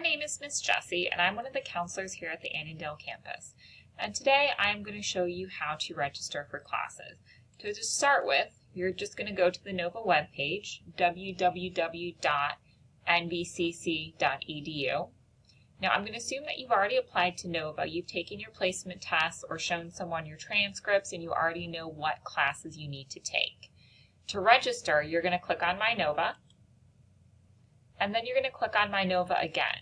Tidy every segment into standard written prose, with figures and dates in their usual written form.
name is Miss Jessie, and I'm one of the counselors here at the Annandale campus. And today I'm going to show you how to register for classes. To just start with, you're just going to go to the NOVA webpage, www.nvcc.edu. Now I'm going to assume that you've already applied to NOVA, you've taken your placement tests or shown someone your transcripts, and you already know what classes you need to take. To register, you're going to click on My NOVA, and then you're going to click on My NOVA again.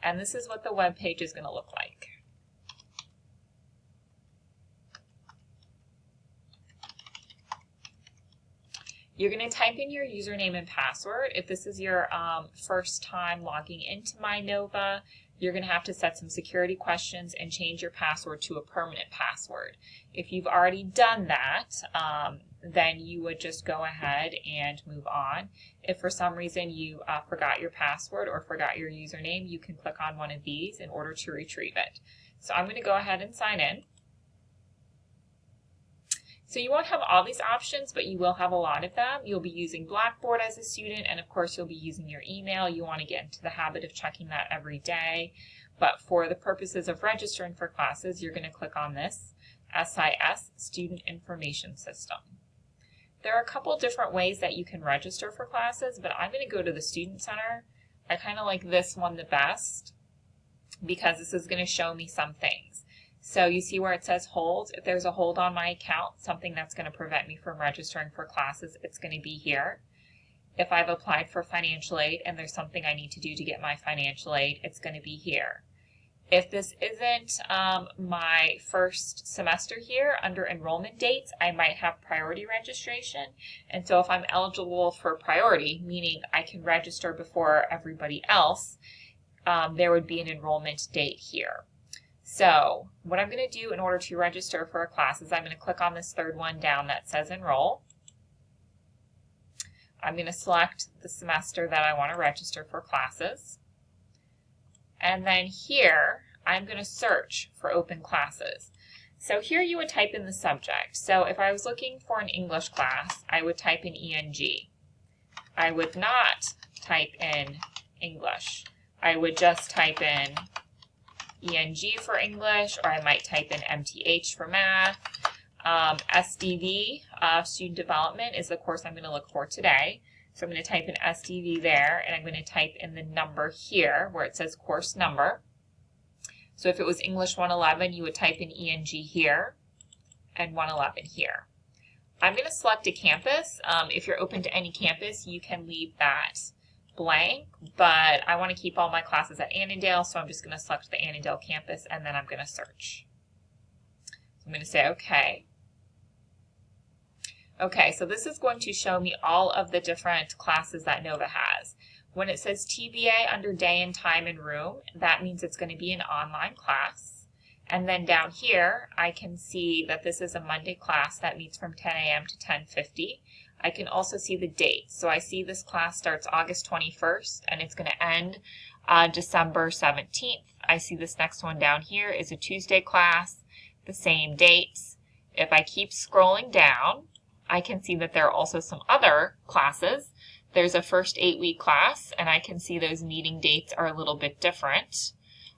And this is what the web page is going to look like. You're going to type in your username and password. If this is your first time logging into My NOVA, you're going to have to set some security questions and change your password to a permanent password. If you've already done that, then you would just go ahead and move on. If for some reason you forgot your password or forgot your username, you can click on one of these in order to retrieve it. So I'm going to go ahead and sign in. So you won't have all these options, but you will have a lot of them. You'll be using Blackboard as a student, and of course you'll be using your email. You want to get into the habit of checking that every day. But for the purposes of registering for classes, you're going to click on this, SIS, Student Information System. There are a couple different ways that you can register for classes, but I'm going to go to the Student Center. I kind of like this one the best because this is going to show me some things. So you see where it says hold. If there's a hold on my account, something that's going to prevent me from registering for classes, it's going to be here. If I've applied for financial aid and there's something I need to do to get my financial aid, it's going to be here. If this isn't my first semester here, under enrollment dates, I might have priority registration. And so if I'm eligible for priority, meaning I can register before everybody else, there would be an enrollment date here. So what I'm going to do in order to register for a class is I'm going to click on this third one down that says enroll. I'm going to select the semester that I want to register for classes. And then here, I'm going to search for open classes. So here you would type in the subject. So if I was looking for an English class, I would type in ENG. I would not type in English. I would just type in ENG for English, or I might type in MTH for math. SDV, Student Development, is the course I'm going to look for today. So I'm going to type in SDV there, and I'm going to type in the number here where it says course number. So if it was English 111, you would type in ENG here and 111 here. I'm going to select a campus. If you're open to any campus, you can leave that blank, but I want to keep all my classes at Annandale, so I'm just going to select the Annandale campus, and then I'm going to search. So I'm going to say OK. Okay, so this is going to show me all of the different classes that NOVA has. When it says TBA under day and time and room, that means it's going to be an online class. And then down here, I can see that this is a Monday class that meets from 10 a.m. to 10:50. I can also see the date. So I see this class starts August 21st, and it's going to end December 17th. I see this next one down here is a Tuesday class, the same dates. If I keep scrolling down, I can see that there are also some other classes. There's a first 8-week class, and I can see those meeting dates are a little bit different.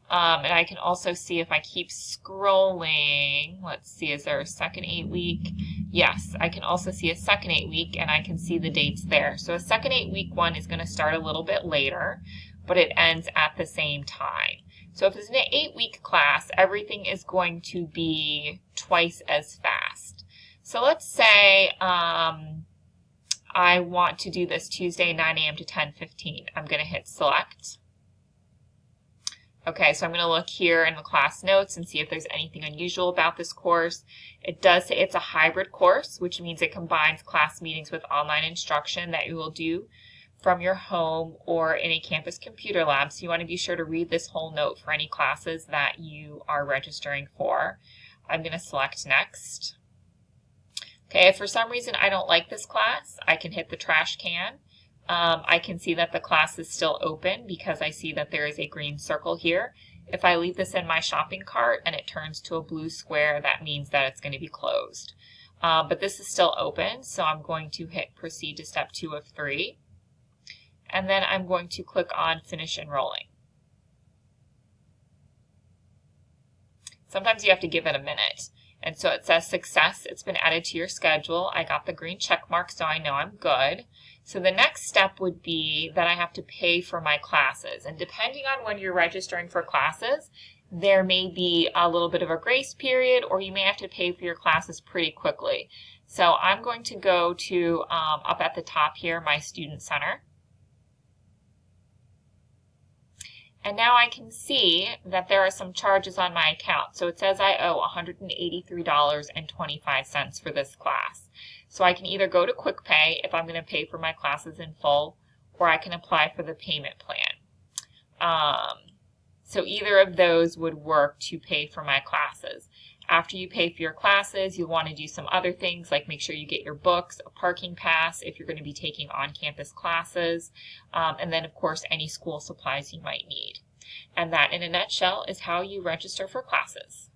And I can also see if I keep scrolling, let's see, is there a second 8-week? Yes, I can also see a second 8-week, and I can see the dates there. So a second 8-week one is going to start a little bit later, but it ends at the same time. So if it's an 8-week class, everything is going to be twice as fast. So let's say I want to do this Tuesday 9 a.m. to 10:15. I'm going to hit select. Okay, so I'm going to look here in the class notes and see if there's anything unusual about this course. It does say it's a hybrid course, which means it combines class meetings with online instruction that you will do from your home or in a campus computer lab. So you want to be sure to read this whole note for any classes that you are registering for. I'm going to select next. Okay, if for some reason I don't like this class, I can hit the trash can. I can see that the class is still open because I see that there is a green circle here. If I leave this in my shopping cart and it turns to a blue square, that means that it's going to be closed. But this is still open, so I'm going to hit proceed to step 2 of 3. And then I'm going to click on finish enrolling. Sometimes you have to give it a minute. And so it says success, it's been added to your schedule. I got the green check mark, so I know I'm good. So the next step would be that I have to pay for my classes. And depending on when you're registering for classes, there may be a little bit of a grace period, or you may have to pay for your classes pretty quickly. So I'm going to go to, up at the top here, my student center. And now I can see that there are some charges on my account. So it says I owe $183.25 for this class. So I can either go to QuickPay if I'm going to pay for my classes in full, or I can apply for the payment plan. So either of those would work to pay for my classes. After you pay for your classes, you'll want to do some other things, like make sure you get your books, a parking pass if you're going to be taking on-campus classes, and then, of course, any school supplies you might need. And that, in a nutshell, is how you register for classes.